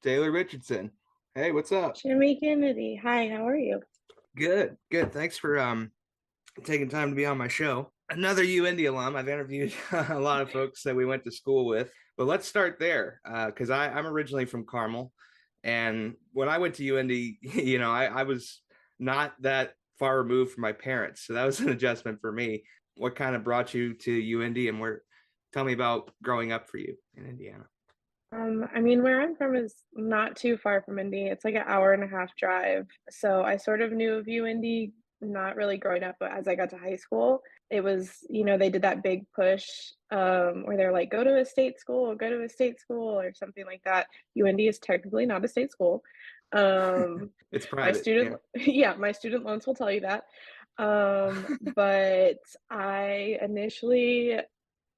Taylor Richardson. Hey, what's up? Jimmy Kennedy. Hi, how are you? Good, good. Thanks for taking time to be on my show. Another UIndy alum. I've interviewed a lot of folks that we went to school with, but let's start there because I'm originally from Carmel, and when I went to UIndy, I was not that far removed from my parents, so that was an adjustment for me. What kind of brought you to UIndy, and where? Tell me about growing up for you in Indiana. Where I'm from is not too far from Indy. It's like an hour and a half drive. So I sort of knew of you, Indy, not really growing up, but as I got to high school, it was, they did that big push where they're like, go to a state school, go to a state school, or something like that. UIndy is technically not a state school. Um, It's my private, student, yeah. yeah, my student loans will tell you that. But I initially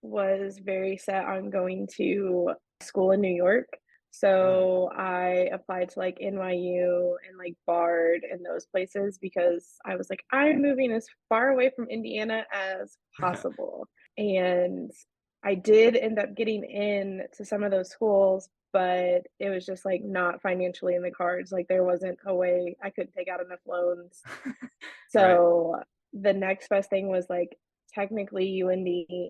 was very set on going to school in New York. Right. So I applied to like NYU and like Bard and those places because I was like, I'm moving as far away from Indiana as possible. And I did end up getting in to some of those schools, but it was just like not financially in the cards. Like there wasn't a way I couldn't take out enough loans. Right. So the next best thing was like technically UND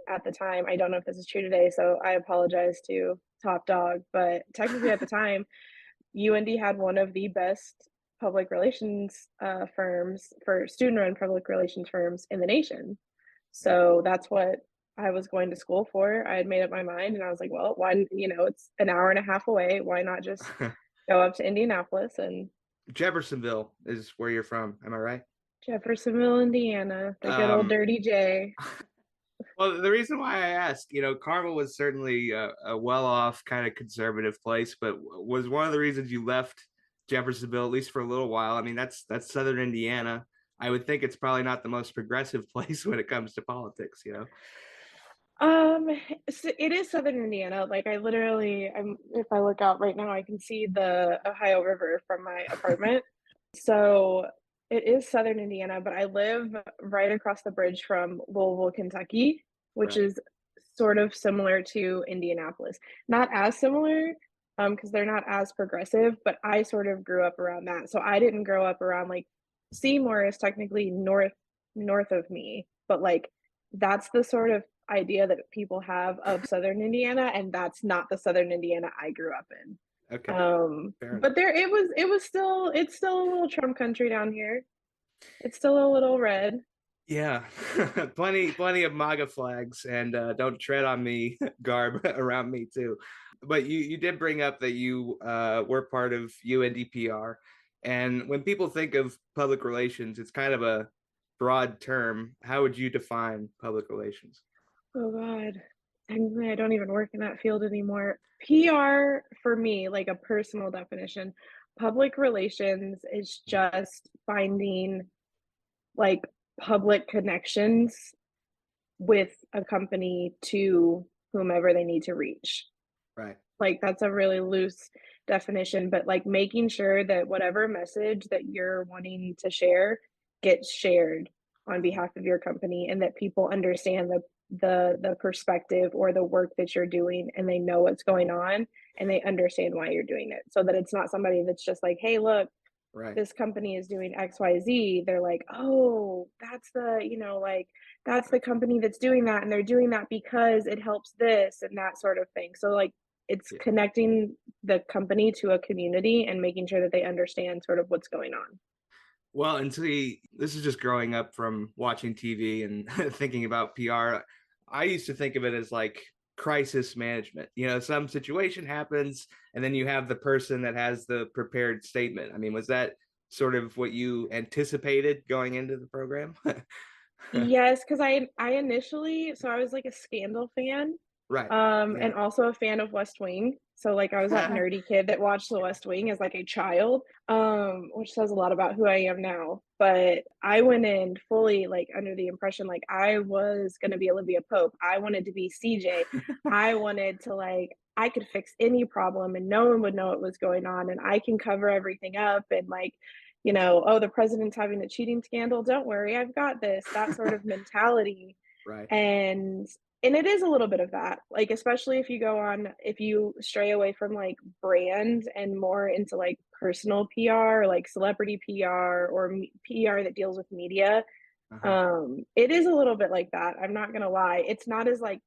at the time. I don't know if this is true today, so I apologize to Top Dog, but technically at the time, UND had one of the best public relations firms for student run public relations firms in the nation. Right. So that's what I was going to school for. I had made up my mind and I was like, well, why, it's an hour and a half away. Why not just go up to Indianapolis and Jeffersonville is where you're from. Am I right? Jeffersonville, Indiana, the good old Um, Dirty J. well, the reason why I ask, Carmel was certainly a well-off kind of conservative place, but was one of the reasons you left Jeffersonville, at least for a little while. I mean, that's Southern Indiana. I would think it's probably not the most progressive place when it comes to politics. It is Southern Indiana. Like I literally, if I look out right now, I can see the Ohio River from my apartment. So it is Southern Indiana, but I live right across the bridge from Louisville, Kentucky, which Right. is sort of similar to Indianapolis. Not as similar, because they're not as progressive, but I sort of grew up around that. So I didn't grow up around like Seymour is technically north of me, but like that's the sort of idea that people have of Southern Indiana, and that's not the Southern Indiana I grew up in. Okay. Fair But enough. it's still a little Trump country down here. It's still a little red. Yeah, plenty of MAGA flags and "Don't tread on me" garb around me too. But you did bring up that you were part of UNDPR, and when people think of public relations, it's kind of a broad term. How would you define public relations? Oh God. Technically, I don't even work in that field anymore. PR for me, like a personal definition, public relations is just finding like public connections with a company to whomever they need to reach. Right. Like that's a really loose definition, but like making sure that whatever message that you're wanting to share gets shared on behalf of your company and that people understand the perspective or the work that you're doing and they know what's going on and they understand why you're doing it so that it's not somebody that's just like, hey, look, Right. this company is doing XYZ. They're like, oh, that's the company that's doing that. And they're doing that because it helps this and that sort of thing. So, like, it's Yeah. connecting the company to a community and making sure that they understand sort of what's going on. Well, and see, this is just growing up from watching TV and thinking about PR. I used to think of it as like crisis management. Some situation happens, and then you have the person that has the prepared statement. I mean, was that sort of what you anticipated going into the program? Yes, because I initially so I was like a Scandal fan, Right. Yeah. and also a fan of West Wing. So like I was that nerdy kid that watched The West Wing as like a child, which says a lot about who I am now. But I went in fully like under the impression like I was gonna be Olivia Pope. I wanted to be CJ. I wanted to like I could fix any problem and no one would know what was going on and I can cover everything up and like oh, the president's having a cheating scandal. Don't worry, I've got this, that sort of mentality. Right. And And it is a little bit of that, like, especially if you stray away from, like, brand and more into, like, personal PR, like celebrity PR or PR that deals with media, Uh-huh. it is a little bit like that, I'm not gonna lie. It's not as, like,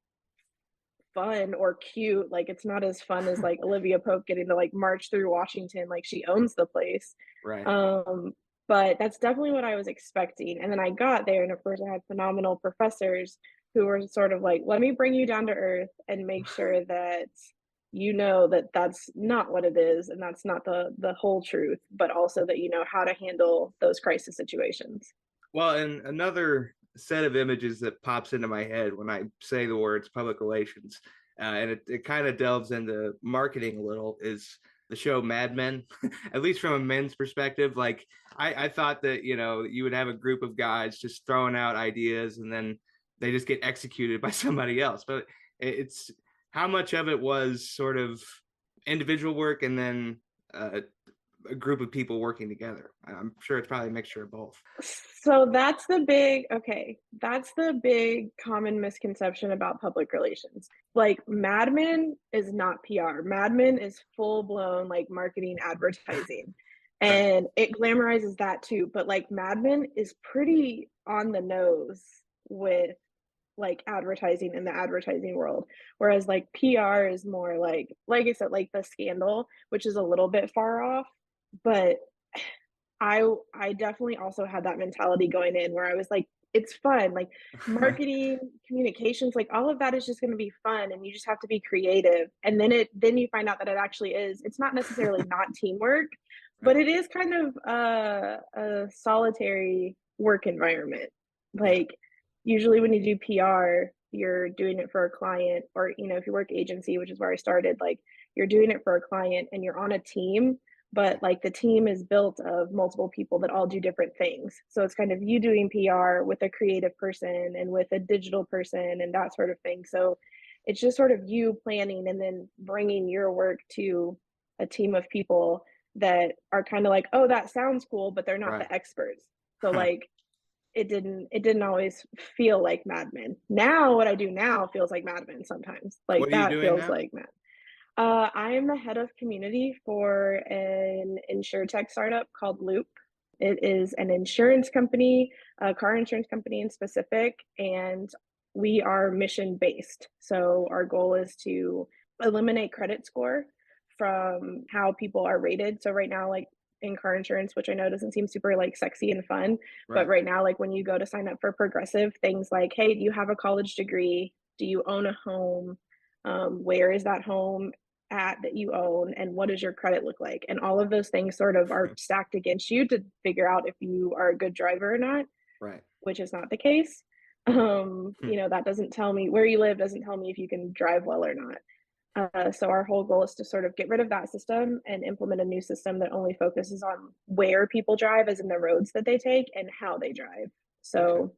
fun or cute, like, it's not as fun as, like, Olivia Pope getting to, like, march through Washington like she owns the place. Right. Um, but that's definitely what I was expecting, and then I got there, and of course, I had phenomenal professors who were sort of like, "Let me bring you down to earth and make sure that you know that that's not what it is, and that's not the whole truth, but also that you know how to handle those crisis situations." Well, and another set of images that pops into my head when I say the words public relations, and it kind of delves into marketing a little, is the show Mad Men. At least from a men's perspective, like I thought that you would have a group of guys just throwing out ideas, and then they just get executed by somebody else. But it's how much of it was sort of individual work, and then a group of people working together. I'm sure it's probably a mixture of both. So that's the big common misconception about public relations. Like Mad Men is not PR. Mad Men is full blown like marketing advertising. Right. And it glamorizes that too, but like Mad Men is pretty on the nose with like advertising in the advertising world. Whereas like PR is more like I said, like the scandal, which is a little bit far off, but I definitely also had that mentality going in where I was like, it's fun. Like marketing, communications, like all of that is just going to be fun and you just have to be creative. And then you find out that it actually is. It's not necessarily not teamwork, but Right. it is kind of a solitary work environment. Yeah. Like usually when you do PR, you're doing it for a client or if you work agency, which is where I started, like you're doing it for a client and you're on a team, but like the team is built of multiple people that all do different things. So it's kind of you doing PR with a creative person and with a digital person and that sort of thing. So it's just sort of you planning and then bringing your work to a team of people that are kind of like, oh, that sounds cool, but they're not Right. the experts. So like it didn't always feel like Mad Men. Now what I do now feels like Mad Men sometimes. Like What are you that doing feels now? like Mad. I am the head of community for an insurtech startup called Loop. It is an insurance company, a car insurance company in specific, and we are mission based. So our goal is to eliminate credit score from how people are rated. So right now, like in car insurance, which I know doesn't seem super like sexy and fun, but Right. right now, like when you go to sign up for Progressive, things like, hey, do you have a college degree? Do you own a home? Where is that home at that you own, and what does your credit look like? And all of those things sort of are stacked against you to figure out if you are a good driver or not, Right. which is not the case. That doesn't tell me where you live, doesn't tell me if you can drive well or not. So our whole goal is to sort of get rid of that system and implement a new system that only focuses on where people drive, as in the roads that they take and how they drive. Okay. So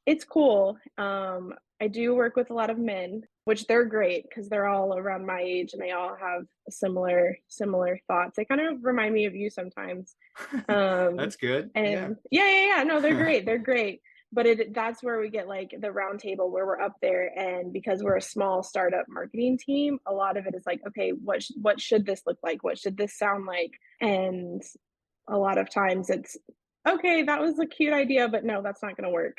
it's cool. I do work with a lot of men, which they're great because they're all around my age and they all have similar thoughts. They kind of remind me of you sometimes. Um, That's good. Yeah. and yeah. No, they're great. They're great. But that's where we get like the round table where we're up there, and because we're a small startup marketing team, a lot of it is like, okay, what should this look like? What should this sound like? And a lot of times it's okay, that was a cute idea, but no, that's not going to work,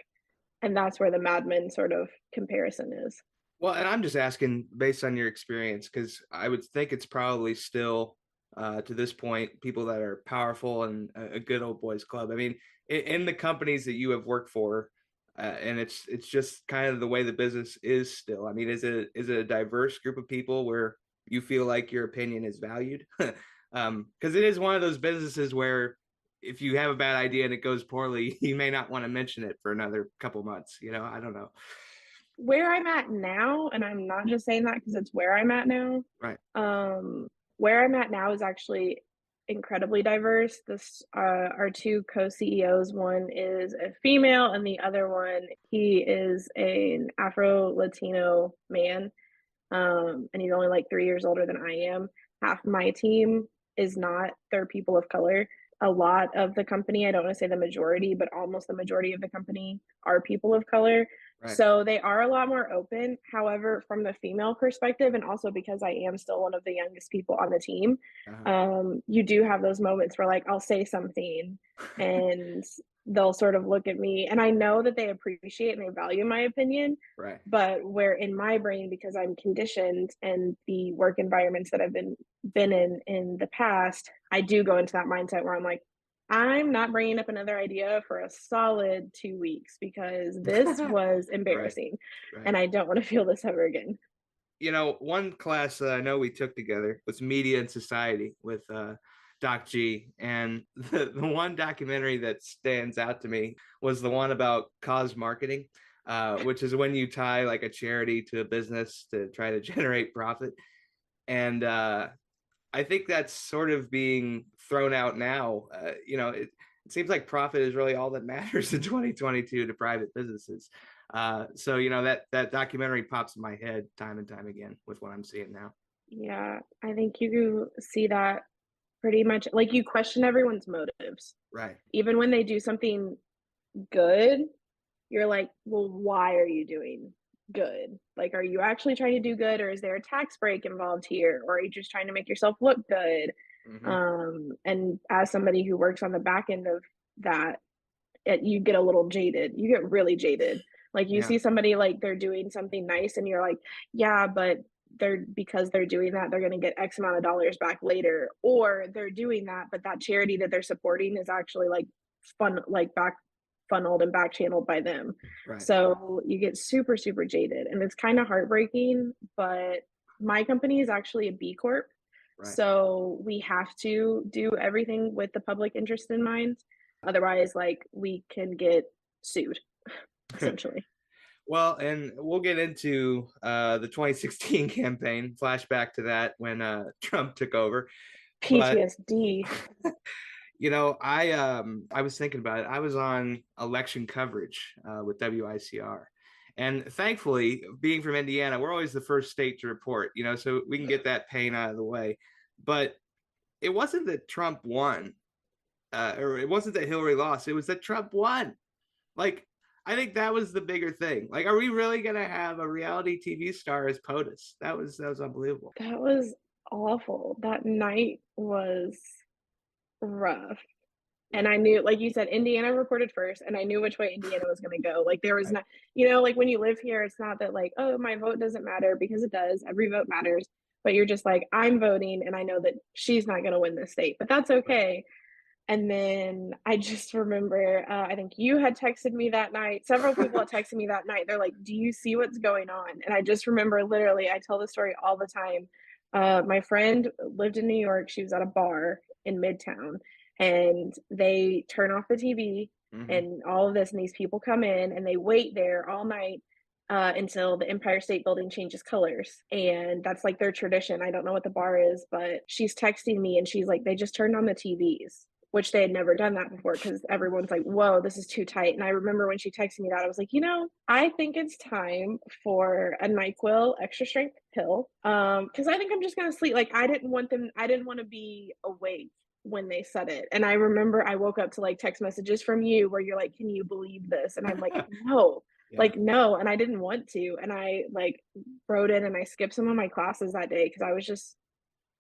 and that's where the Mad Men sort of comparison is. Well, and I'm just asking based on your experience, because I would think it's probably still to this point people that are powerful and a good old boys club. I mean, in the companies that you have worked for, and it's just kind of the way the business is still. I mean, is it a diverse group of people where you feel like your opinion is valued? Because it is one of those businesses where if you have a bad idea and it goes poorly, you may not want to mention it for another couple months. I don't know. Where I'm at now, and I'm not just saying that because it's where I'm at now. Right. Um, where I'm at now is actually incredibly diverse. This our two co-CEOs. One is a female, and the other one he is an Afro Latino man, and he's only like 3 years older than I am. Half my team is not; they're people of color. a lot of the company, I don't want to say the majority, but almost the majority of the company are people of color. Right. So they are a lot more open. However, from the female perspective, and also because I am still one of the youngest people on the team, Uh-huh. you do have those moments where like I'll say something and they'll sort of look at me, and I know that they appreciate and they value my opinion, Right. but where in my brain, because I'm conditioned and the work environments that I've been in the past, I do go into that mindset where I'm like, I'm not bringing up another idea for a solid 2 weeks because this was Right. embarrassing, Right. and I don't want to feel this ever again. One class that I know we took together was Media and Society with Doc G. And the one documentary that stands out to me was the one about cause marketing, which is when you tie like a charity to a business to try to generate profit. And I think that's sort of being thrown out now. It seems like profit is really all that matters in 2022 to private businesses. So that documentary pops in my head time and time again with what I'm seeing now. Yeah, I think you see that pretty much. Like, you question everyone's motives. Right. Even when they do something good, you're like, well, why are you doing good? Like, are you actually trying to do good, or is there a tax break involved here, or are you just trying to make yourself look good? Hmm. And as somebody who works on the back end of that, you get a little jaded. You get really jaded. Like, you Yeah. see somebody like they're doing something nice, and you're like, yeah, but because they're doing that, they're going to get X amount of dollars back later, or they're doing that, but that charity that they're supporting is actually like back funneled and back channeled by them. Right. So you get super super jaded, and it's kind of heartbreaking. But my company is actually a B Corp, Right. so we have to do everything with the public interest in mind. Otherwise, like, we can get sued, essentially. Well, and we'll get into the 2016 campaign, flashback to that when Trump took over. But PTSD. I was thinking about it. I was on election coverage with WICR. And thankfully, being from Indiana, we're always the first state to report, so we can get that pain out of the way. But it wasn't that Trump won, or it wasn't that Hillary lost. It was that Trump won. Like, I think that was the bigger thing. Like, are we really gonna have a reality TV star as POTUS? That was unbelievable. That was awful. That night was rough. And Yeah. I knew, like you said, Indiana reported first, and I knew which way Indiana was going to go. Like, there was Right. not, like when you live here, it's not that like, oh, my vote doesn't matter, because it does. Every vote matters. But you're just like, I'm voting, and I know that she's not going to win this state, but that's Right. okay. And then I just remember, I think you had texted me that night. Several people had texted me that night. They're like, do you see what's going on? And I just remember, literally, I tell the story all the time. My friend lived in New York. She was at a bar in Midtown, and they turn off the TV Hmm. and all of this. And these people come in and they wait there all night until the Empire State Building changes colors. And that's like their tradition. I don't know what the bar is, but she's texting me and she's like, they just turned on the TVs, which they had never done that before, because everyone's like, whoa, this is too tight. And I remember when she texted me that, I was like, I think it's time for a NyQuil extra strength pill. Because I think I'm just gonna sleep. Like, I didn't want to be awake when they said it. And I remember I woke up to like text messages from you where you're like, can you believe this? And I'm like, no, Yeah. like, no. And I didn't want to. And I like wrote in and I skipped some of my classes that day because I was just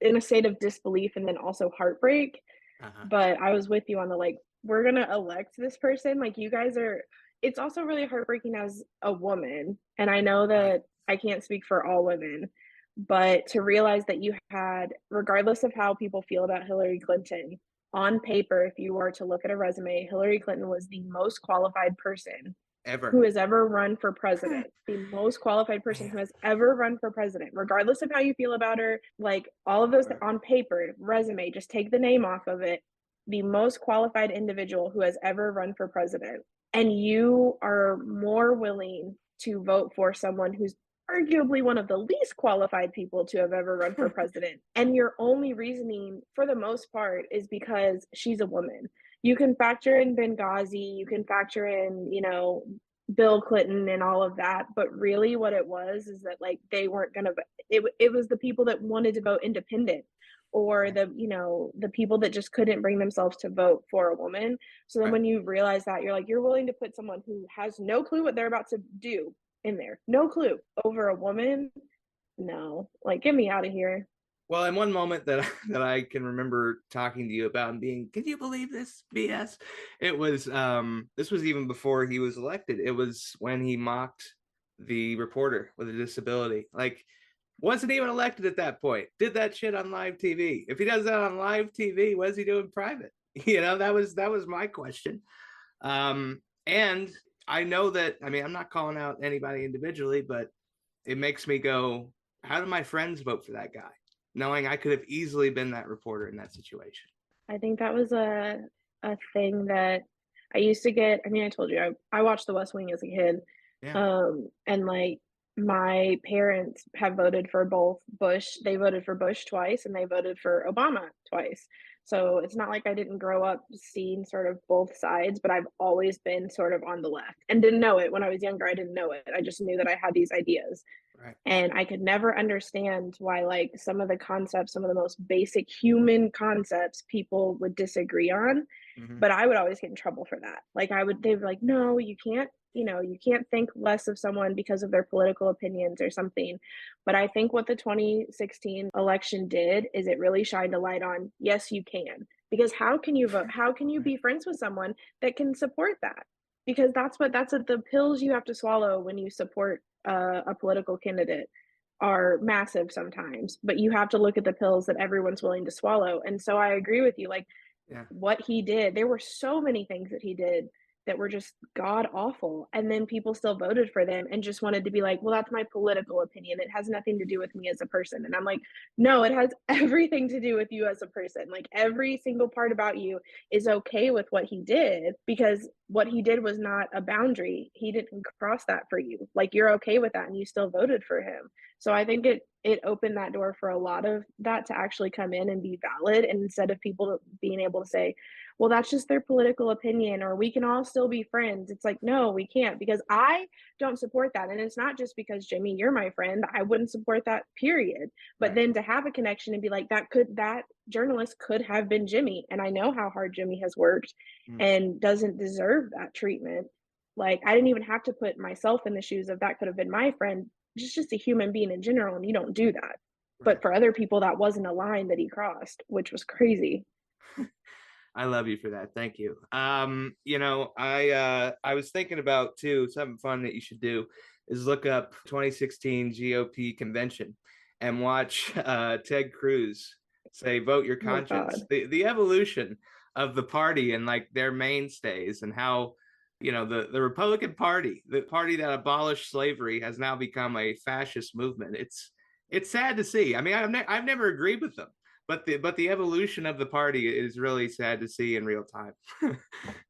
in a state of disbelief and then also heartbreak. Uh-huh. But I was with you on the like, we're gonna elect this person. Like, you guys are. It's also really heartbreaking as a woman, and I know Right. that I can't speak for all women, but to realize that you had, regardless of how people feel about Hillary Clinton, on paper, if you were to look at a resume, Hillary Clinton was the most qualified person who Ever. has ever run for president, the most qualified person Man. who has ever run for president, regardless of how you feel about her, like all of those Right. on paper, resume, just take the name off of it, the most qualified individual who has ever run for president. And you are more willing to vote for someone who's arguably one of the least qualified people to have ever run for president. And your only reasoning, for the most part, is because she's a woman. You can factor in Benghazi, you can factor in, Bill Clinton and all of that, but really what it was is that like they weren't going to, it was the people that wanted to vote independent, or the, the people that just couldn't bring themselves to vote for a woman. So then Right. when you realize that, you're like, you're willing to put someone who has no clue what they're about to do in there, no clue, over a woman. No, like, get me out of here. Well, in one moment that that I can remember talking to you about and being, can you believe this BS? It was this was even before he was elected. It was when he mocked the reporter with a disability. Like, wasn't even elected at that point. Did that shit on live TV. If he does that on live TV, what does he do in private? That was my question. And I know that, I mean, I'm not calling out anybody individually, but it makes me go, how do my friends vote for that guy? Knowing I could have easily been that reporter in that situation. I think that was a thing that I used to get. I mean, I told you I watched The West Wing as a kid, Yeah. and like my parents have voted for both Bush. They voted for Bush twice, and they voted for Obama twice. So it's not like I didn't grow up seeing sort of both sides, but I've always been sort of on the left and didn't know it when I was younger. I didn't know it. I just knew that I had these ideas. Right. And I could never understand why, like, some of the concepts, some of the most basic human concepts, people would disagree on. Mm-hmm. But I would always get in trouble for that. Like, they'd be like, no, you can't, you can't think less of someone because of their political opinions or something. But I think what the 2016 election did is it really shined a light on, yes, you can. Because how can you vote? How can you Right. be friends with someone that can support that? Because that's what the pills you have to swallow when you support a political candidate are massive sometimes, but you have to look at the pills that everyone's willing to swallow. And so I agree with you. Like, Yeah. what he did, there were so many things that he did that were just god awful, and then people still voted for them and just wanted to be like, well, that's my political opinion, it has nothing to do with me as a person. And I'm like, no, it has everything to do with you as a person. Like, every single part about you is okay with what he did, because what he did was not a boundary. He didn't cross that for you. Like, you're okay with that and you still voted for him. So I think it opened that door for a lot of that to actually come in and be valid. And instead of people being able to say, well, that's just their political opinion, or we can all still be friends. It's like, no, we can't, because I don't support that. And it's not just because, Jimmy, you're my friend. I wouldn't support that, period. But Right. then to have a connection and be like, that journalist could have been Jimmy. And I know how hard Jimmy has worked Mm. and doesn't deserve that treatment. Like, I didn't even have to put myself in the shoes of that could have been my friend, just a human being in general, and you don't do that. Right. But for other people, that wasn't a line that he crossed, which was crazy. I love you for that. Thank you. I was thinking about too, something fun that you should do is look up 2016 GOP convention and watch Ted Cruz say vote your Oh conscience. God. The evolution of the party and like their mainstays and how the Republican Party, the party that abolished slavery, has now become a fascist movement. It's sad to see. I mean, I've never agreed with them, but the evolution of the party is really sad to see in real time.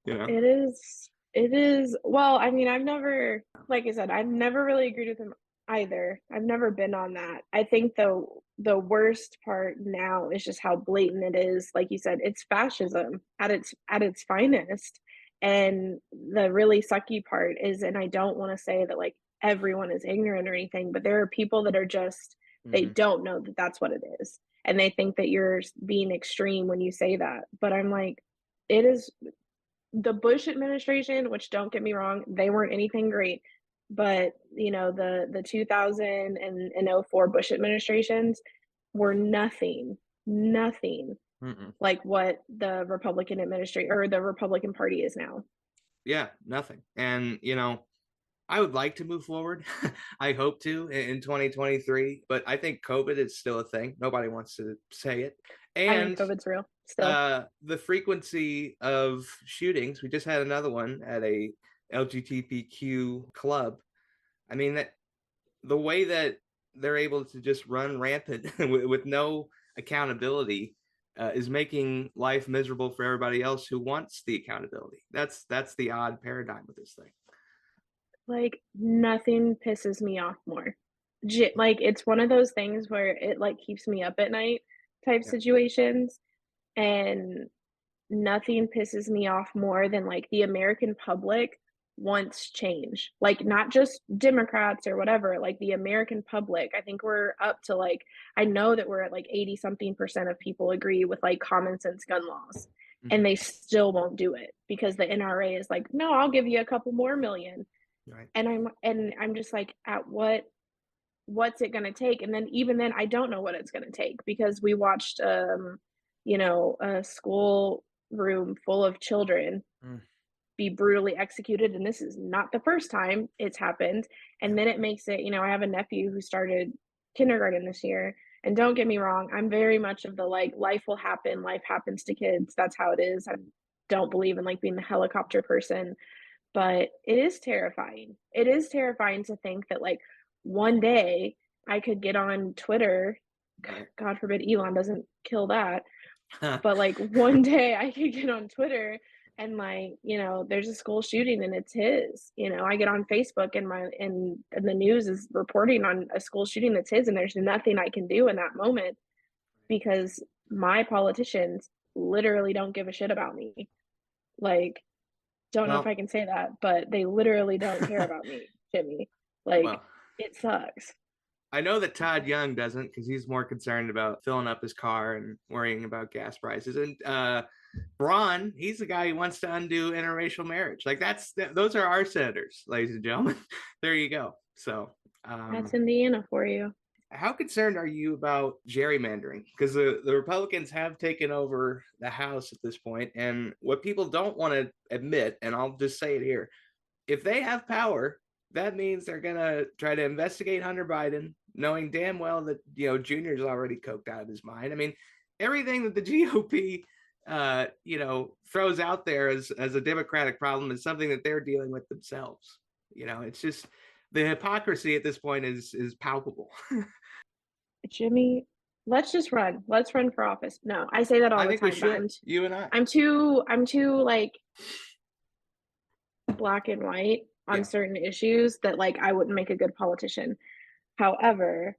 you know. It is. Well, I mean, I've never, like I said, I've never really agreed with him either. I've never been on that. I think the worst part now is just how blatant it is. Like you said, it's fascism at its finest. And the really sucky part is, and I don't want to say that like everyone is ignorant or anything, but there are people that are just, they Mm-hmm. don't know that that's what it is. And they think that you're being extreme when you say that. But I'm like, it is the Bush administration, which, don't get me wrong, they weren't anything great, but the 2004 Bush administrations were nothing Mm-mm. like what the Republican administration or the Republican Party is now. Yeah, nothing. And I would like to move forward. I hope to in 2023, but I think COVID is still a thing. Nobody wants to say it. I think And COVID's real still. the frequency of shootings, we just had another one at a LGBTQ club. I mean, that the way that they're able to just run rampant with no accountability is making life miserable for everybody else who wants the accountability. That's the odd paradigm with this thing. Like, nothing pisses me off more. Like, it's one of those things where it like keeps me up at night type Yeah. situations, and nothing pisses me off more than like the American public wants change. Like, not just Democrats or whatever, like the American public. I think we're up to like, I know that we're at like 80 something percent of people agree with like common sense gun laws. And Mhm. they still won't do it because the NRA is like, no, I'll give you a couple more million. Right. And I'm just like, at what's it going to take? And then even then I don't know what it's going to take, because we watched a school room full of children Mm. be brutally executed, and this is not the first time it's happened. And Yeah. then it makes it, I have a nephew who started kindergarten this year, and don't get me wrong, I'm very much of the like, life will happen, life happens to kids, that's how it is. I don't believe in like being the helicopter person, but it is terrifying. It is terrifying to think that like one day I could get on Twitter, Right. God forbid Elon doesn't kill that, Huh. but like one day I could get on Twitter and like, there's a school shooting and it's his. I get on Facebook and the news is reporting on a school shooting that's his, and there's nothing I can do in that moment because my politicians literally don't give a shit about me. Like, don't know if Well, I can say that, but they literally don't care about me, Jimmy. Like, well, it sucks. I know that Todd Young doesn't, because he's more concerned about filling up his car and worrying about gas prices. And Braun, he's the guy who wants to undo interracial marriage. Like those are our senators, ladies and gentlemen. There you go. So, That's um, Indiana for you. how concerned are you about gerrymandering? Because the Republicans have taken over the House at this point, and what people don't want to admit, and I'll just say it here, if they have power, that means they're gonna try to investigate Hunter Biden, knowing damn well that Junior's already coked out of his mind. I mean, everything that the GOP throws out there as a Democratic problem is something that they're dealing with themselves. It's just the hypocrisy at this point is palpable. Jimmy, let's just run. Let's run for office. No, I say that all I the think we time, but should. You and I. I'm too like black and white on Yeah. certain issues that like I wouldn't make a good politician. However,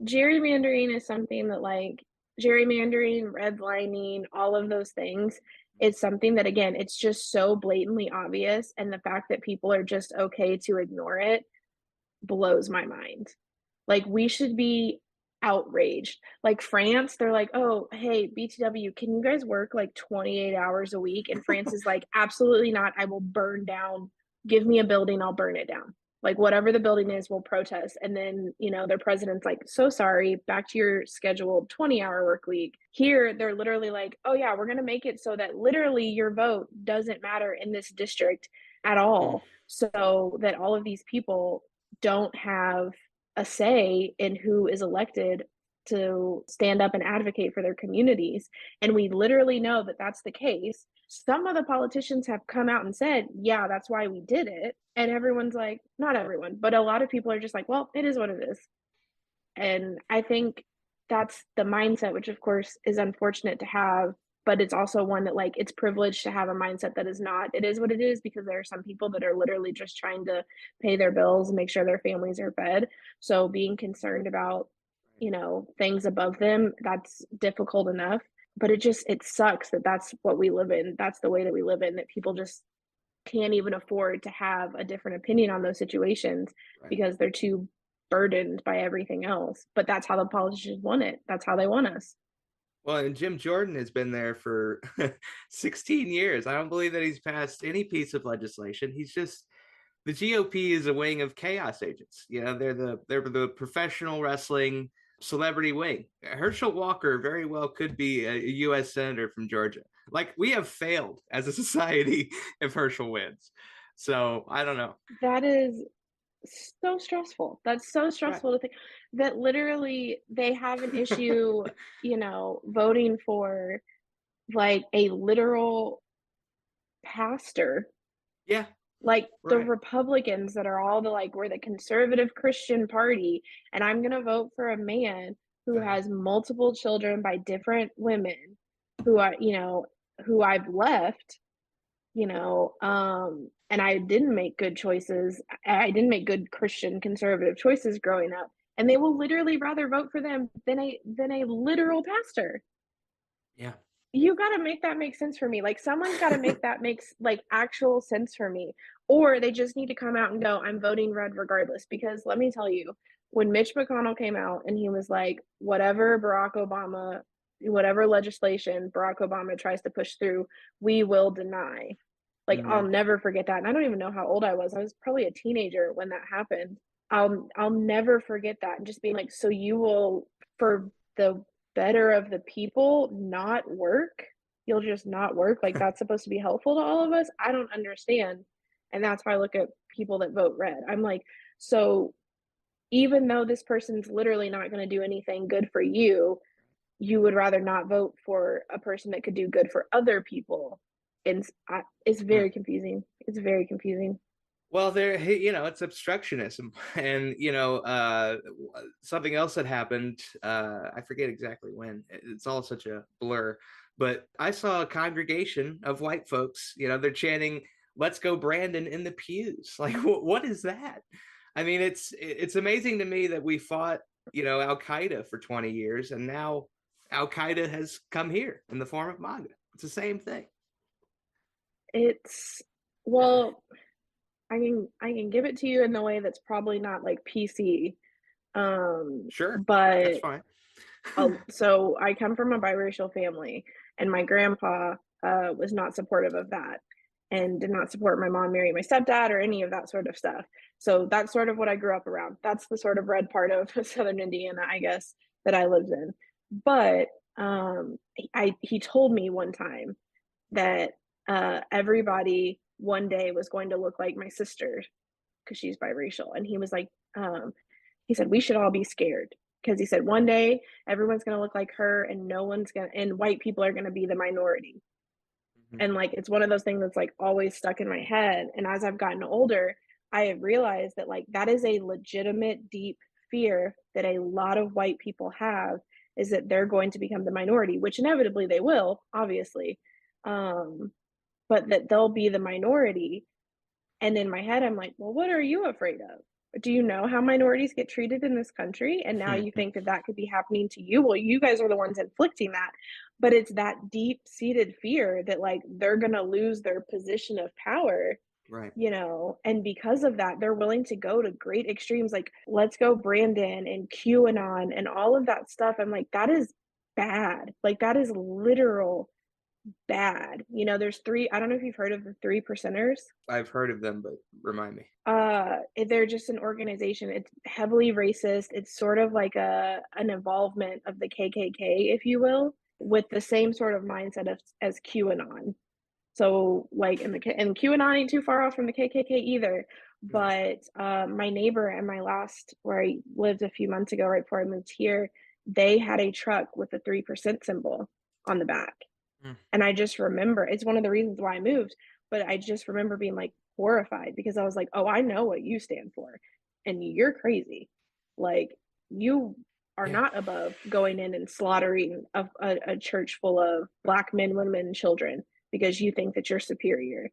gerrymandering is something that like gerrymandering, redlining, all of those things, it's something that again, it's just so blatantly obvious, and the fact that people are just okay to ignore it blows my mind. Like, we should be outraged. Like France, they're like, "Oh, hey, BTW, can you guys work like 28 hours a week?" And France is like, "Absolutely not. I will burn down. Give me a building, I'll burn it down." Like, whatever the building is, we'll protest. And then, their president's like, "So sorry, back to your scheduled 20-hour work week." Here, they're literally like, "Oh yeah, we're going to make it so that literally your vote doesn't matter in this district at Mm. all, so that all of these people don't have a say in who is elected to stand up and advocate for their communities." And we literally know that that's the case. Some of the politicians have come out and said, yeah, that's why we did it. And everyone's like, not everyone, but a lot of people are just like, well, it is what it is. And I think that's the mindset, which of course is unfortunate to have, but it's also one that like it's privileged to have a mindset that is not, it is what it is, because there are some people that are literally just trying to pay their bills and make sure their families are fed. So being concerned about, things above them, that's difficult enough. But it sucks that that's what we live in. That's the way that we live in, that people just can't even afford to have a different opinion on those situations Right. because they're too burdened by everything else. But that's how the politicians want it. That's how they want us. Well, and Jim Jordan has been there for 16 years. I don't believe that he's passed any piece of legislation. He's just the GOP is a wing of chaos agents. They're the professional wrestling celebrity wing. Herschel Walker very well could be a U.S. senator from Georgia. Like, we have failed as a society if Herschel wins. So I don't know. That is so stressful. That's so Right. stressful to think that literally they have an issue, voting for like a literal pastor. Yeah. Like the Right. Republicans that are all the like, we're the conservative Christian party, and I'm gonna vote for a man who Uh-huh. has multiple children by different women who are, who I've left, and I didn't make good choices. I didn't make good Christian conservative choices growing up. And they will literally rather vote for them than a literal pastor. Yeah. You gotta make that make sense for me. Like, someone's gotta make that makes like actual sense for me. or they just need to come out and go, I'm voting red regardless. Because let me tell you, when Mitch McConnell came out and he was like, whatever legislation Barack Obama tries to push through, we will deny. Like, I'll Mhm. never forget that. And I don't even know how old I was. I was probably a teenager when that happened. I'll never forget that. And just being like, so you will, for the better of the people, not work? You'll just not work? Like, that's supposed to be helpful to all of us? I don't understand. And that's why I look at people that vote red. I'm like, so even though this person's literally not going to do anything good for you, you would rather not vote for a person that could do good for other people. And it's Mm. very confusing. It's very confusing. Well, it's obstructionism, and something else that happened. I forget exactly when. It's all such a blur. But I saw a congregation of white folks. They're chanting, "Let's go, Brandon!" in the pews. Like, what is that? I mean, it's amazing to me that we fought, Al Qaeda for 20 years, and now Al Qaeda has come here in the form of MAGA. It's the same thing. It's well, I can give it to you in the way that's probably not like PC. Sure, that's But fine. so I come from a biracial family, and my grandpa was not supportive of that and did not support my mom marrying my stepdad or any of that sort of stuff. So that's sort of what I grew up around. That's the sort of red part of Southern Indiana, I guess, that I lived in. But he told me one time that everybody one day was going to look like my sister because she's biracial, and he was like, he said we should all be scared because he said one day everyone's going to look like her and no one's going to, and white people are going to be the minority. Mhm. And like it's one of those things that's like always stuck in my head, and as I've gotten older I have realized that like that is a legitimate deep fear that a lot of white people have, is that they're going to become the minority, which inevitably they will, obviously, um, but that they'll be the minority. And in my head, I'm like, well, what are you afraid of? Do you know how minorities get treated in this country? And now you think that that could be happening to you? Well, you guys are the ones inflicting that. But it's that deep seated fear that, like, they're going to lose their position of power, Right. and because of that, they're willing to go to great extremes, like, let's go Brandon and QAnon and all of that stuff. I'm like, that is bad. Like, that is literal bad. There's three, I don't know if you've heard of the three percenters. I've heard of them, but remind me. They're just an organization. It's heavily racist. It's sort of like an involvement of the KKK, if you will, with the same sort of mindset as QAnon. So like, and QAnon ain't too far off from the KKK either. No. But my neighbor and my last, where I lived a few months ago, right before I moved here, they had a truck with a 3% symbol on the back. Mm. And I just remember, it's one of the reasons why I moved, but I just remember being like horrified because I was like, oh, I know what you stand for. And you're crazy. Like, you are Yeah. not above going in and slaughtering a church full of Black men, women, and children because you think that you're superior.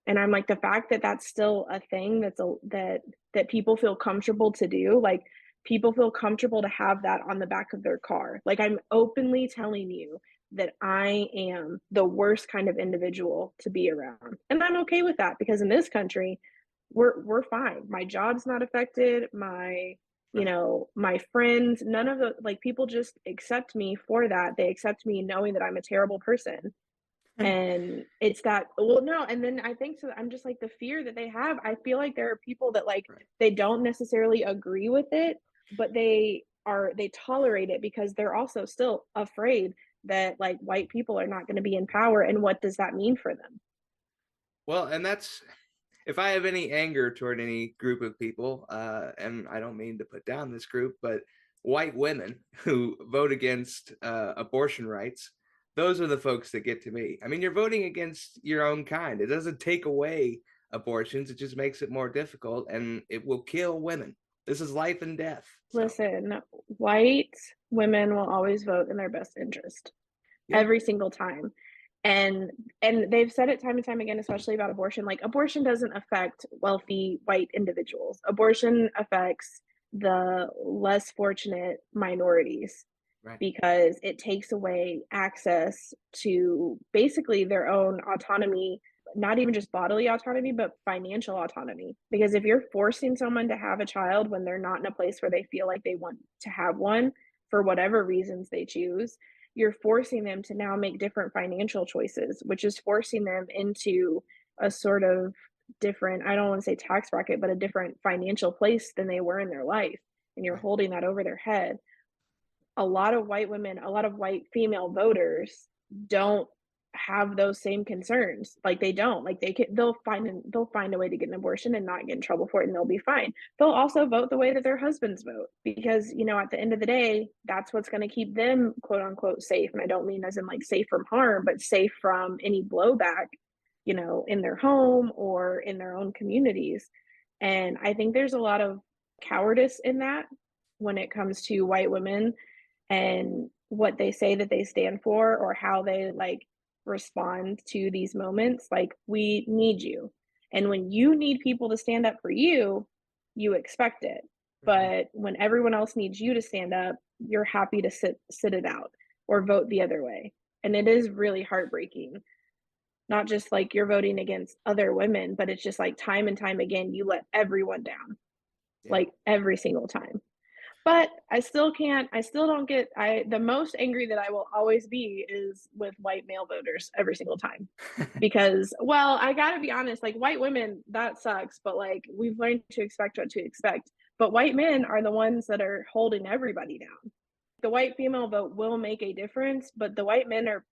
And I'm like, the fact that that's still a thing that people feel comfortable to do, like, people feel comfortable to have that on the back of their car. Like, I'm openly telling you that I am the worst kind of individual to be around. And I'm okay with that because in this country, we're fine. My job's not affected, Right. my friends, none of the, like, people just accept me for that. They accept me knowing that I'm a terrible person. And it's that, well, no, and then I think, so I'm just like, the fear that they have, I feel like there are people that, like, Right. they don't necessarily agree with it, but they tolerate it because they're also still afraid that, like, white people are not going to be in power, and what does that mean for them? Well, and that's if I have any anger toward any group of people, and I don't mean to put down this group, but white women who vote against abortion rights, those are the folks that get to me. I mean, you're voting against your own kind. It doesn't take away abortions, it just makes it more difficult and it will kill women. This is life and death. So, Listen, white women will always vote in their best interest yeah. every single time. And they've said it time and time again, especially about abortion. Like, abortion doesn't affect wealthy white individuals. Abortion affects the less fortunate minorities Right. because it takes away access to basically their own autonomy. not even just bodily autonomy, but financial autonomy. Because if you're forcing someone to have a child when they're not in a place where they feel like they want to have one for whatever reasons they choose, you're forcing them to now make different financial choices, which is forcing them into a sort of different, I don't want to say tax bracket, but a different financial place than they were in their life. And you're Right. holding that over their head. A lot of white women, a lot of white female voters don't have those same concerns. Like they don't. Like they'll find a way to get an abortion and not get in trouble for it and they'll be fine. They'll also vote the way that their husbands vote because, at the end of the day, that's what's going to keep them quote unquote safe. And I don't mean as in like safe from harm, but safe from any blowback, in their home or in their own communities. And I think there's a lot of cowardice in that when it comes to white women and what they say that they stand for or how they like respond to these moments. Like, we need you. And when you need people to stand up for you, you expect it. Mhm. But when everyone else needs you to stand up, you're happy to sit it out or vote the other way. And it is really heartbreaking. Not just like you're voting against other women, but it's just like time and time again, you let everyone down, Yeah. like every single time. But I still don't get the most angry that I will always be is with white male voters every single time. Because, well, I gotta be honest, like white women, that sucks, but like we've learned to expect what to expect. But white men are the ones that are holding everybody down. The white female vote will make a difference, but the white men are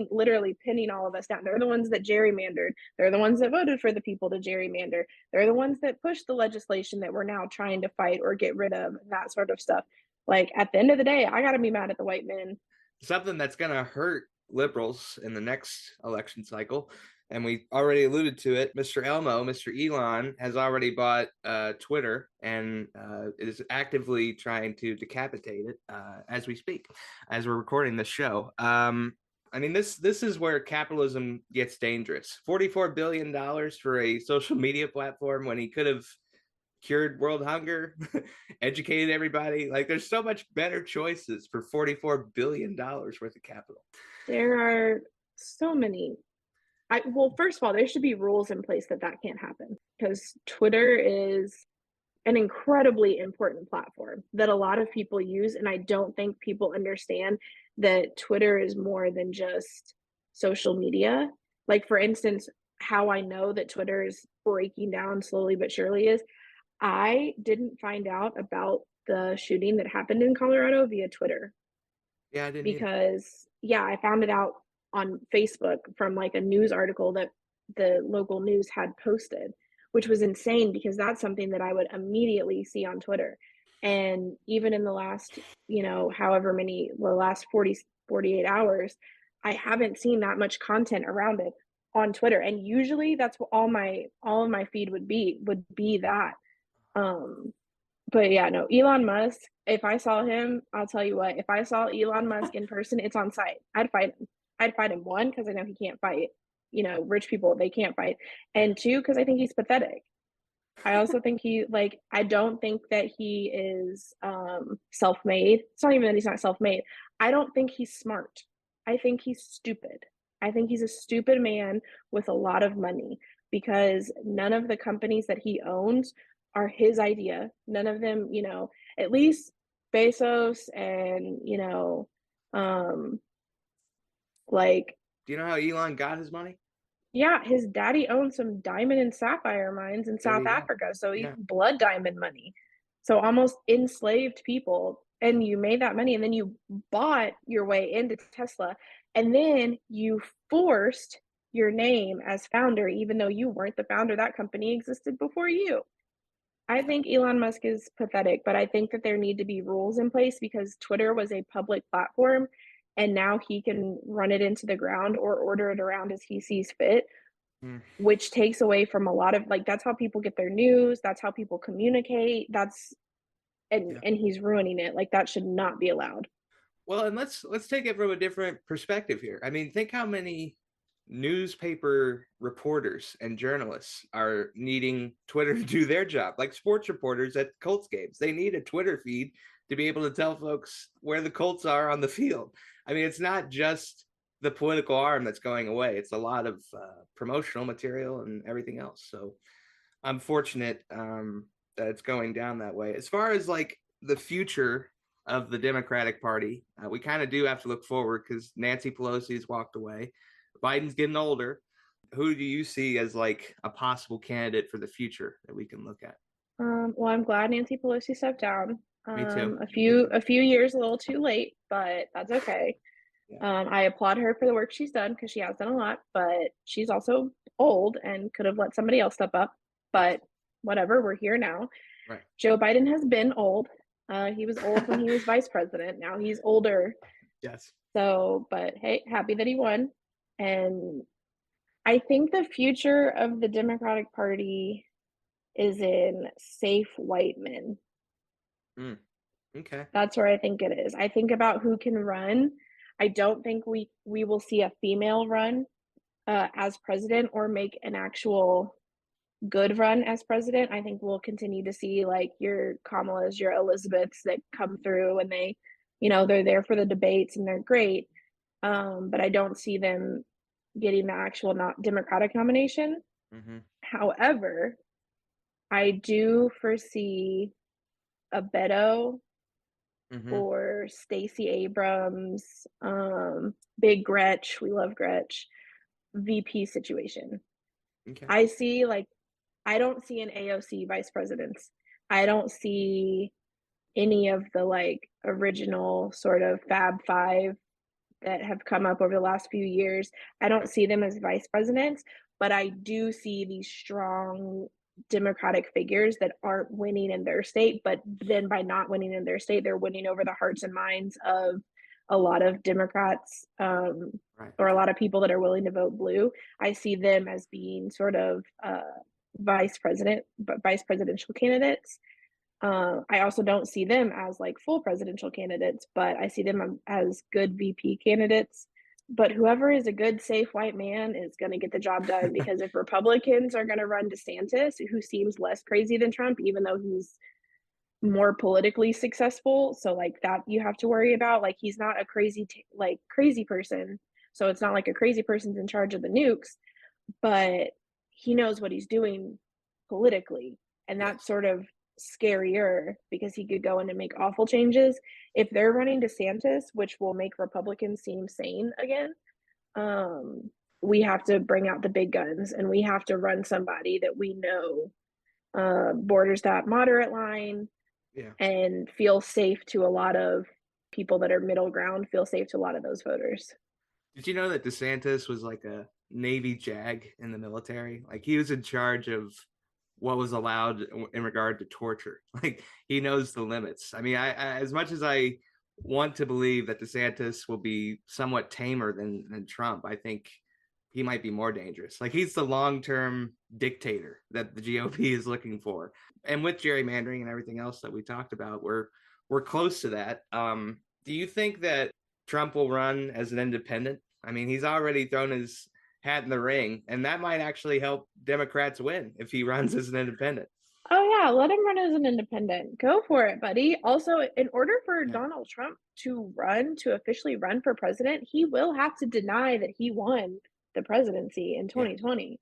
literally pinning all of us down. They're the ones that gerrymandered. They're the ones that voted for the people to gerrymander. They're the ones that pushed the legislation that we're now trying to fight or get rid of, and that sort of stuff. Like at the end of the day, I gotta be mad at the white men. Something that's going to hurt liberals in the next election cycle. And we already alluded to it. Mr. Elon, has already bought Twitter and is actively trying to decapitate it as we speak, as we're recording this show. I mean, this is where capitalism gets dangerous. $44 billion for a social media platform when he could have cured world hunger, educated everybody. Like, there's so much better choices for $44 billion worth of capital. There are so many. Well, first of all, there should be rules in place that can't happen because Twitter is an incredibly important platform that a lot of people use. And I don't think people understand that Twitter is more than just social media. Like, for instance, how I know that Twitter is breaking down slowly but surely is I didn't find out about the shooting that happened in Colorado via Twitter Yeah, I didn't either. because, yeah, I found it out on Facebook from like a news article that the local news had posted, which was insane because that's something that I would immediately see on Twitter. And even in the last, however many, the last 48 hours, I haven't seen that much content around it on Twitter. And usually that's what all of my feed would be that. Um, but yeah, no, Elon Musk, if I saw him, I'll tell you what, if I saw Elon Musk in person, it's on site. I'd fight him. I'd fight him, one, because I know he can't fight. Rich people, they can't fight. Yeah. And two, because I think he's pathetic. I also think I don't think that he is self-made. It's not even that he's not self-made. I don't think he's smart. I think he's stupid. I think he's a stupid man with a lot of money because none of the companies that he owns are his idea. None of them, at least Bezos and, um, like, Do you know how Elon got his money? yeah, his daddy owned some diamond and sapphire mines in There South you go. Africa, so Yeah. even blood diamond money. So almost enslaved people, and you made that money, and then you bought your way into Tesla, and then you forced your name as founder, even though you weren't the founder. That company existed before you. I Yeah. think Elon Musk is pathetic, but I think that there need to be rules in place because Twitter was a public platform and now he can run it into the ground or order it around as he sees fit, Mm, which takes away from a lot of like that's how people get their news, that's how people communicate. That's yeah. and he's ruining it. Like that should not be allowed. Well, and let's take it from a different perspective here. I mean, think how many newspaper reporters and journalists are needing Twitter to do their job, like sports reporters at Colts games. They need a Twitter feed to be able to tell folks where the Colts are on the field. I mean, it's not just the political arm that's going away. It's a lot of promotional material and everything else. So I'm fortunate that it's going down that way. As far as like the future of the Democratic Party, we kind of do have to look forward because Nancy Pelosi's walked away. Biden's getting older. Who do you see as like a possible candidate for the future that we can look at? Well, I'm glad Nancy Pelosi stepped down. Me too. A Me few too. a few years a little too late, but that's okay. Yeah. I applaud her for the work she's done because she has done a lot, but she's also old and could have let somebody else step up. Yes. But whatever, we're here now. Right. Joe Biden has been old. He was old when he was vice president. Now he's older. Yes. So, but hey, happy that he won. And I think the future of the Democratic Party is in safe white men. Mm, okay. That's where I think it is. I think about who can run. I don't think we will see a female run as president or make an actual good run as president. I think we'll continue to see like your Kamalas, your Elizabeths that come through and they, they're there for the debates and they're great. But I don't see them getting the actual not Democratic nomination. Mm-hmm. However, I do foresee a Beto Mm-hmm. or Stacey Abrams, Big Gretch, we love Gretch, VP situation. Okay. I see like I don't see an AOC vice presidents. I don't see any of the like original sort of Fab Five that have come up over the last few years. I don't see them as vice presidents, but I do see these strong Democratic figures that aren't winning in their state, but then by not winning in their state, they're winning over the hearts and minds of a lot of Democrats, Right. or a lot of people that are willing to vote blue. I see them as being sort of vice presidential candidates. I also don't see them as like full presidential candidates, but I see them as good VP candidates. But whoever is a good, safe white man is going to get the job done because if Republicans are going to run DeSantis, who seems less crazy than Trump, even though he's more politically successful, so like that you have to worry about. Like he's not a crazy person, so it's not like a crazy person's in charge of the nukes, but he knows what he's doing politically. And that's Yes. sort of scarier because he could go in and make awful changes. If they're running DeSantis, which will make Republicans seem sane again, we have to bring out the big guns and we have to run somebody that we know borders that moderate line Yeah. and feel safe to a lot of people that are middle ground, feel safe to a lot of those voters. Did you know that DeSantis was like a Navy JAG in the military? Like he was in charge of what was allowed in regard to torture. Like he knows the limits. I mean, I as much as I want to believe that DeSantis will be somewhat tamer than Trump, I think he might be more dangerous. Like he's the long-term dictator that the GOP is looking for. And with gerrymandering and everything else that we talked about, we're close to that. Do you think that Trump will run as an independent? I mean, he's already thrown his hat in the ring, and that might actually help Democrats win if he runs as an independent. Oh yeah, let him run as an independent. Go for it, buddy. Also, in order for Yeah, Donald Trump to officially run for president, he will have to deny that he won the presidency in yeah, 2020.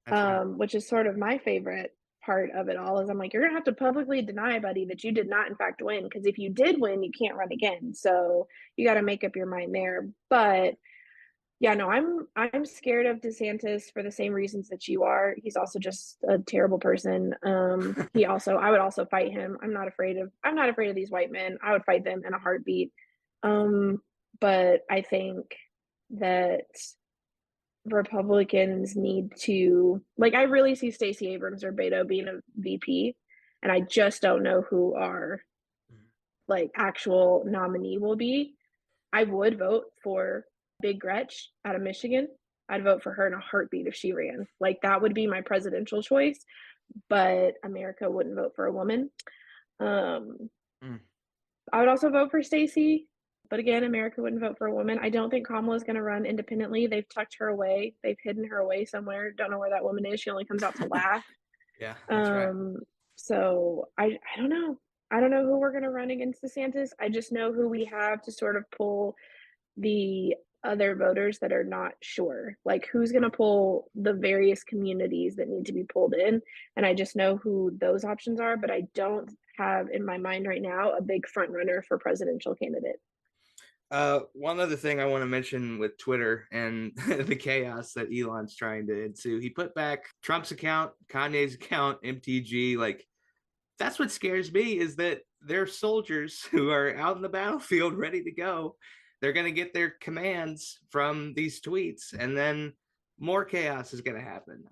that's right. Which is sort of my favorite part of it all is I'm like, you're gonna have to publicly deny, buddy, that you did not in fact win. Because if you did win, you can't run again. So you gotta make up your mind there. But yeah, no, I'm scared of DeSantis for the same reasons that you are. He's also just a terrible person. I would also fight him. I'm not afraid of these white men. I would fight them in a heartbeat. But I think that Republicans need to like I really see Stacey Abrams or Beto being a VP, and I just don't know who our like actual nominee will be. I would vote for Big Gretch out of Michigan. I'd vote for her in a heartbeat if she ran. Like that would be my presidential choice, but America wouldn't vote for a woman. Um, Mm. I would also vote for Stacey, but again, America wouldn't vote for a woman. I don't think Kamala is going to run independently. They've tucked her away. They've hidden her away somewhere. Don't know where that woman is. She only comes out to laugh. Yeah, that's right. Um, so I don't know. I don't know who we're going to run against DeSantis. I just know who we have to sort of pull the other voters that are not sure. Like, who's going to Right. pull the various communities that need to be pulled in? And I just know who those options are, but I don't have in my mind right now a big front runner for presidential candidate. One other thing I want to mention with Twitter and the chaos that Elon's trying to ensue. He put back Trump's account, Kanye's account, MTG. Like, that's what scares me is that they're soldiers who are out in the battlefield ready to go. They're going to get their commands from these tweets, and then more chaos is going to happen.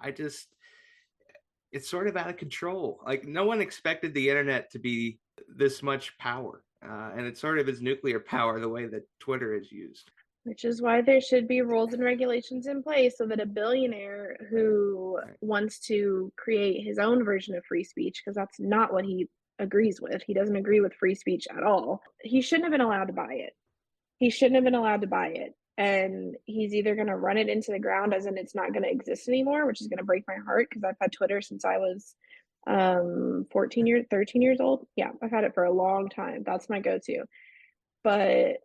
It's sort of out of control. Like, no one expected the internet to be this much power. And it sort of is nuclear power the way that Twitter is used. Which is why there should be rules and regulations in place so that a billionaire Right. who Right. wants to create his own version of free speech, because that's not what he agrees with, he doesn't agree with free speech at all, he shouldn't have been allowed to buy it. He shouldn't have been allowed to buy it. And he's either going to run it into the ground, as in it's not going to exist anymore, which is going to break my heart because I've had Twitter since I was 14 years, 13 years old. Yeah, I've had it for a long time. That's my go to. But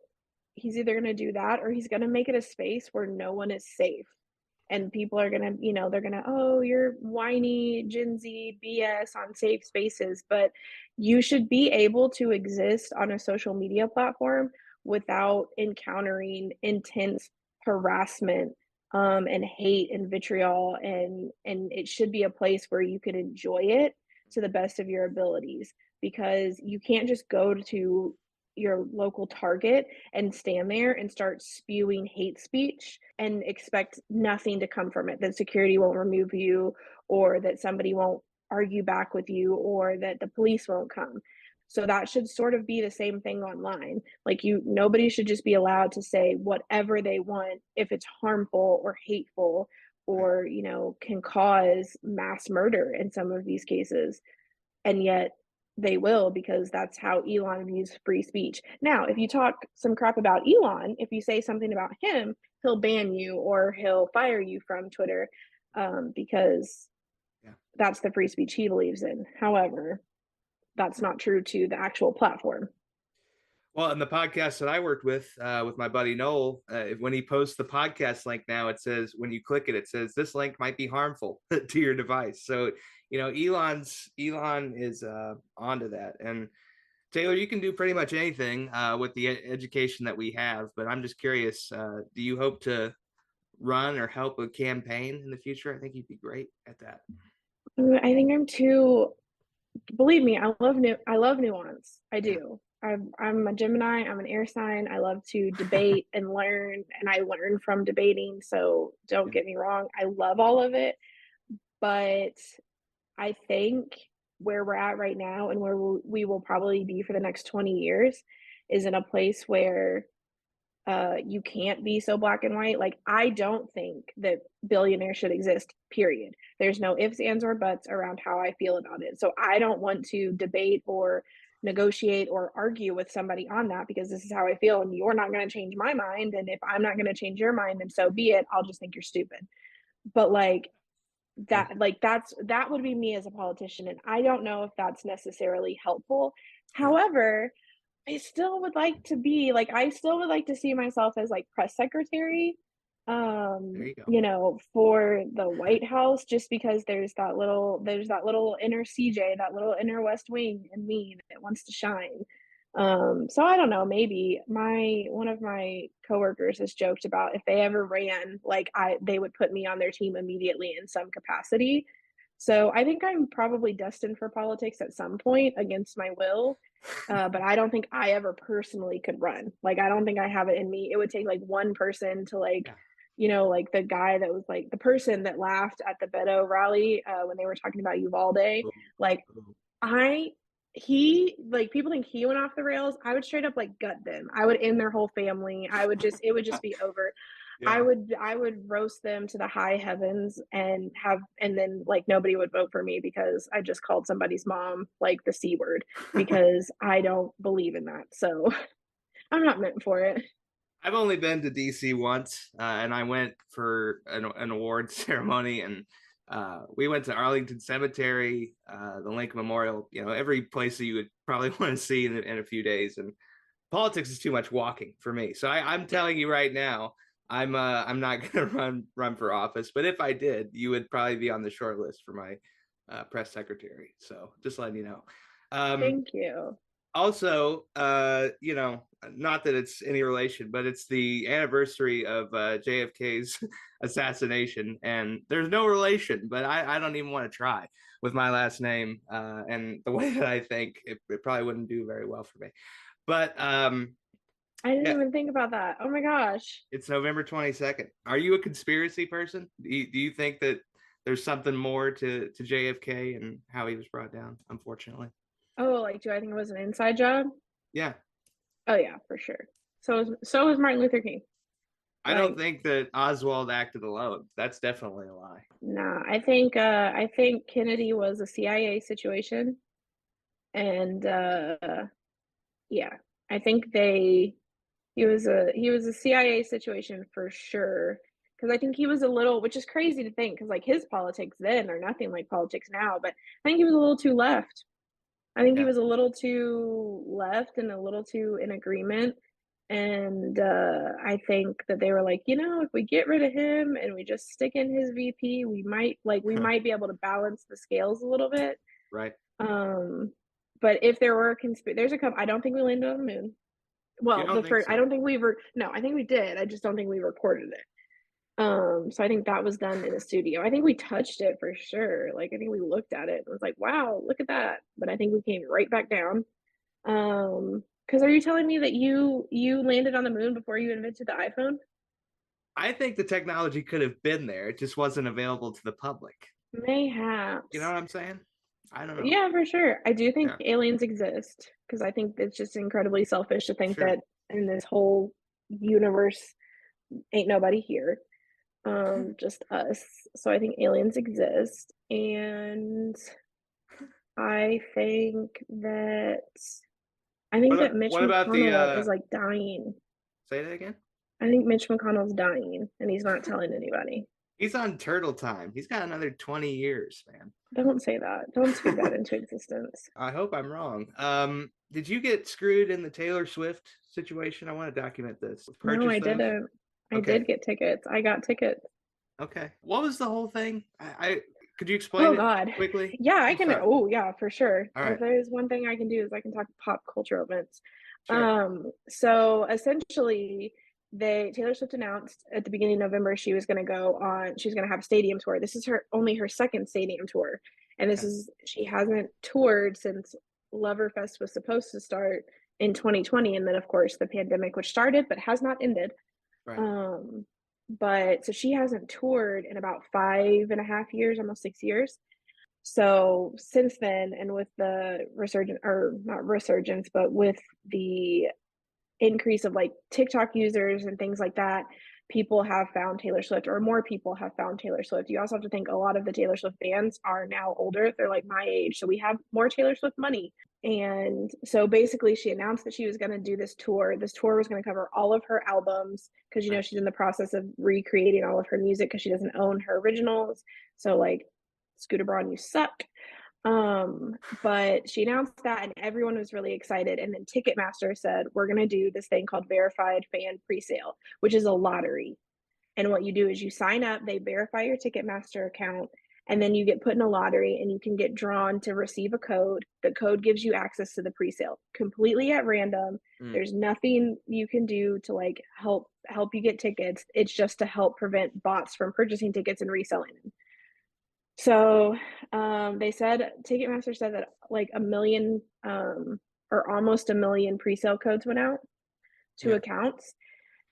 he's either going to do that or he's going to make it a space where no one is safe. And people are going to, they're going to, oh, you're whiny Gen Z BS on safe spaces. But you should be able to exist on a social media platform without encountering intense harassment and hate and vitriol. And it should be a place where you can enjoy it to the best of your abilities, because you can't just go to your local Target and stand there and start spewing hate speech and expect nothing to come from it, that security won't remove you, or that somebody won't argue back with you, or that the police won't come. So that should sort of be the same thing online. Like, nobody should just be allowed to say whatever they want if it's harmful or hateful, Right. or can cause mass murder in some of these cases. And yet they will, because that's how Elon views free speech. Now, if you talk some crap about Elon, if you say something about him, he'll ban you or he'll fire you from Twitter, because Yeah. that's the free speech he believes in. However, that's Right. not true to the actual platform. Well, in the podcast that I worked with my buddy Noel, when he posts the podcast link now, it says when you click it, it says this link might be harmful to your device. So, Elon is onto that. And Taylor, you can do pretty much anything with the education that we have. But I'm just curious, do you hope to run or help a campaign in the future? I think you'd be great at that. I think I'm too. Believe me, I love nuance. I Yeah. do. I'm a Gemini. I'm an air sign. I love to debate and learn, and I learn from debating. So don't Yeah. get me wrong. I love all of it, but I think where we're at right now, and where we will probably be for the next 20 years, is in a place where you can't be so black and white. Like, I don't think that billionaires should exist, period. There's no ifs, ands, or buts around how I feel about it. So I don't want to debate or negotiate or argue with somebody on that, because this is how I feel and you're not going to change my mind. And if I'm not going to change your mind, then so be it. I'll just think you're stupid. But like, Yeah. that would be me as a politician, and I don't know if that's necessarily helpful. Yeah. However, I still would like to see myself as like press secretary, There you go. for the White House, just because there's that little inner CJ, that little inner West Wing in me that wants to shine. So I don't know, maybe one of my coworkers has joked about if they ever ran, like they would put me on their team immediately in some capacity. So I think I'm probably destined for politics at some point against my will. But I don't think I ever personally could run. Like, I don't think I have it in me. It would take like one person to like, Yeah. like the guy that was like the person that laughed at the Beto rally when they were talking about Uvalde. Boom, Like, boom. I he like people think he went off the rails. I would straight up like gut them. I would end their whole family. It would just be over. Yeah. I would roast them to the high heavens, and then like nobody would vote for me because I just called somebody's mom like the C word, because I don't believe in that. So I'm not meant for it. I've only been to DC once, and I went for an award ceremony, and we went to Arlington Cemetery, the Lincoln Memorial. Every place that you would probably want to see in a few days. And politics is too much walking for me. So I'm telling you right now, I'm not gonna run for office, but if I did, you would probably be on the short list for my press secretary. So just letting you know. Um, Thank you. Also, not that it's any relation, but it's the anniversary of JFK's assassination, and there's no relation, but I don't even want to try with my last name and the way that I think it probably wouldn't do very well for me. But I didn't yeah, even think about that. Oh my gosh. it's November 22nd. Are you a conspiracy person? Do you think that there's something more to JFK and how he was brought down? Unfortunately, Oh, like, do I think it was an inside job? yeah. Oh yeah, for sure. So is Martin Luther King. I don't Like, think that Oswald acted alone. That's definitely a lie. nah, I think Kennedy was a CIA situation, and yeah, I think he was a CIA situation for sure. Because I think he was a little, which is crazy to think, because like his politics then are nothing like politics now, but I think he was a little too left. I think he Yeah. was a little too left and a little too in agreement. And I think that they were like, if we get rid of him and we just stick in his VP, we might be able to balance the scales a little bit. Right. Um, but if there were there's a couple. I don't think we landed on the moon. You Well, don't the think first, I so? don't think we were. No, I think we did. I just don't think we recorded it. So I think that was done in a studio. I think we touched it for sure. Like I think we looked at it and was like, wow, look at that. But I think we came right back down. Because are you telling me that you landed on the moon before you invented the iPhone? I think the technology could have been there. It just wasn't available to the public. You know Mayhaps. what I'm saying? I don't know. Yeah, for sure. I do think Yeah. aliens exist because I think it's just incredibly selfish to think Sure. that in this whole universe ain't nobody here. Just us. So I think aliens exist. And I think that I think that Mitch What about the McConnell is like dying. say that again? I think Mitch McConnell's dying and he's not telling anybody. He's on turtle time. He's got another 20 years, man. Don't say that. Don't speak that into existence. I hope I'm wrong. Did you get screwed in the Taylor Swift situation? I want to document this. No, Purchase I those? didn't. I Okay. did get tickets. I got tickets. Okay. What was the whole thing? I could you explain Oh it God. quickly? Yeah, I I'm can. sorry. Oh yeah, for sure. All If right. there's one thing I can do is I can talk pop culture events. Sure. So essentially Taylor Swift announced at the beginning of November she was gonna have a stadium tour. This is her second stadium tour. And Okay. she hasn't toured since Loverfest was supposed to start in 2020. And then of course the pandemic, which started but has not ended. Right. Um, but so she hasn't toured in about 5.5 years, almost 6 years. So since then, and with the resurgence, or not resurgence, but with the increase of like TikTok users and things like that, people have found Taylor Swift, or more people have found Taylor Swift. You also have to think a lot of the Taylor Swift fans are now older. They're like my age. So we have more Taylor Swift money. And so basically, she announced that she was going to do this tour. This tour was going to cover all of her albums because, Right. she's in the process of recreating all of her music because she doesn't own her originals. So, like, Scooter Braun, you suck. But she announced that and everyone was really excited. And then Ticketmaster said, we're going to do this thing called verified fan presale, which is a lottery. And what you do is you sign up, they verify your Ticketmaster account, and then you get put in a lottery and you can get drawn to receive a code. The code gives you access to the presale completely at random. Mm. There's nothing you can do to like help you get tickets. It's just to help prevent bots from purchasing tickets and reselling them. So Ticketmaster said that like a million or almost a million presale codes went out to Yeah. accounts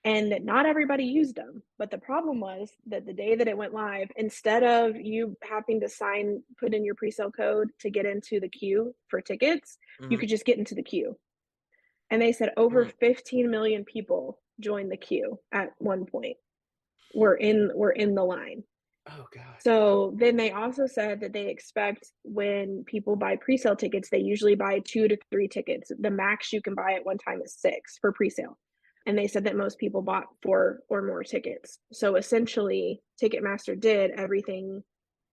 and that not everybody used them. But the problem was that the day that it went live, instead of you having to put in your presale code to get into the queue for tickets, you Mm-hmm. could just get into the queue. And they said over Mm. 15 million people joined the queue at one point. We're in the line. Oh God. So then they also said that they expect when people buy presale tickets, they usually buy 2 to 3 tickets. The max you can buy at one time is 6 for presale. And they said that most people bought 4 or more tickets. So essentially, Ticketmaster did everything,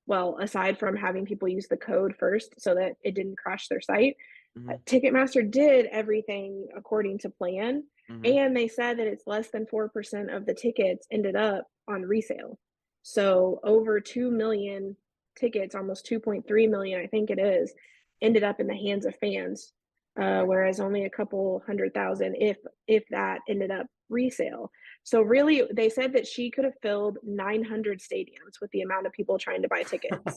well, aside from having people use the code first so that it didn't crash their site. Mm-hmm. Ticketmaster did everything according to plan. Hmm. And they said that it's less than 4% of the tickets ended up on resale. So over 2 million tickets, almost 2.3 million, I think it is, ended up in the hands of fans. Right. Whereas only a couple 100,000, if that, ended up resale. So really, they said that she could have filled 900 stadiums with the amount of people trying to buy tickets. Yeah.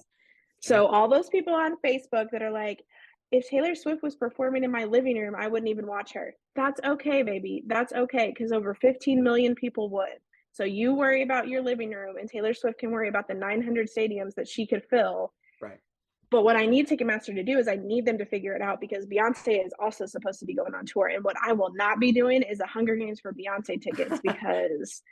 So all those people on Facebook that are like, if Taylor Swift was performing in my living room, I wouldn't even watch her. That's okay, baby. That's okay, because over 15 million people would. So you worry about your living room, and Taylor Swift can worry about the 900 stadiums that she could fill. Right. But what I need Ticketmaster to do is I need them to figure it out, because Beyonce is also supposed to be going on tour. And what I will not be doing is a Hunger Games for Beyonce tickets, because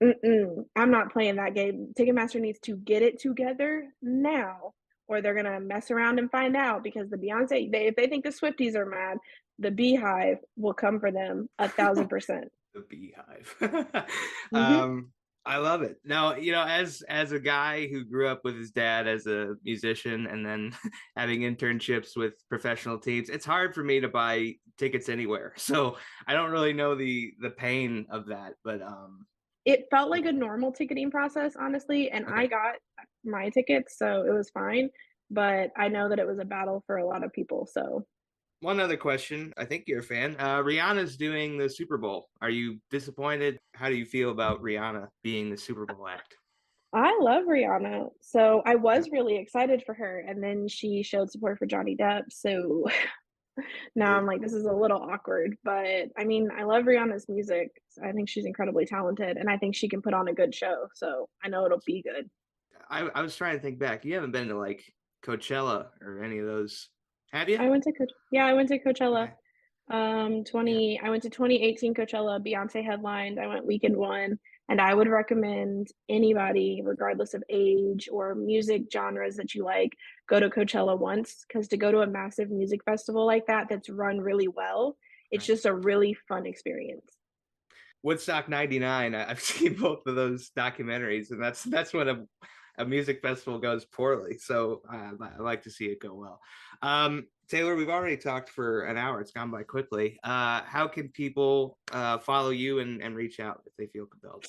I'm not playing that game. Ticketmaster needs to get it together now, or they're gonna mess around and find out, because the Beyonce, if they think the Swifties are mad, the Beehive will come for them 1,000%. The beehive. Mm-hmm. I love it. Now, as a guy who grew up with his dad as a musician and then having internships with professional teams, it's hard for me to buy tickets anywhere. So I don't really know the pain of that. But It felt like okay. a normal ticketing process, honestly, and I Okay. got my tickets, so it was fine. But I know that it was a battle for a lot of people. So One other question. I think you're a fan. Rihanna's doing the Super Bowl. Are you disappointed? How do you feel about Rihanna being the Super Bowl act? I love Rihanna. So I Yeah. was really excited for her, and then she showed support for Johnny Depp. So now I'm Ooh. like, this is a little awkward. But I mean, I love Rihanna's music. I think she's incredibly talented, and I think she can put on a good show. So I know it'll be good. I was trying to think back. You haven't been to like Coachella or any of those, have you? Yeah, I went to Coachella. Okay. Yeah. I went to 2018 Coachella. Beyonce headlined. I went weekend one, and I would recommend anybody, regardless of age or music genres that you like, go to Coachella once, because to go to a massive music festival like that that's run really well, it's Right. just a really fun experience. Woodstock '99. I've seen both of those documentaries, and that's when a music festival goes poorly. So I like to see it go well. Taylor, we've already talked for an hour. It's gone by quickly. How can people follow you and reach out if they feel compelled?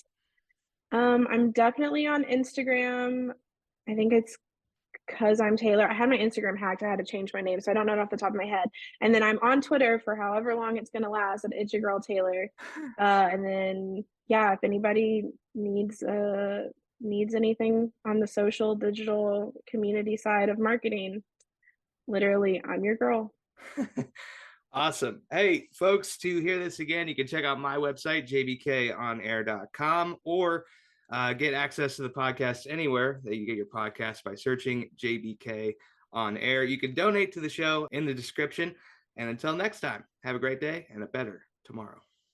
I'm definitely on Instagram. I think it's because I'm Taylor. I had my Instagram hacked. I had to change my name, so I don't know it off the top of my head. And then I'm on Twitter for however long it's gonna last. And it's your girl Taylor. And then yeah, if anybody needs anything on the social digital community side of marketing, literally, I'm your girl. Awesome. Hey, folks, to hear this again, you can check out my website, jbkonair.com, or get access to the podcast anywhere that you get your podcast by searching JBK on air. You can donate to the show in the description. And until next time, have a great day and a better tomorrow.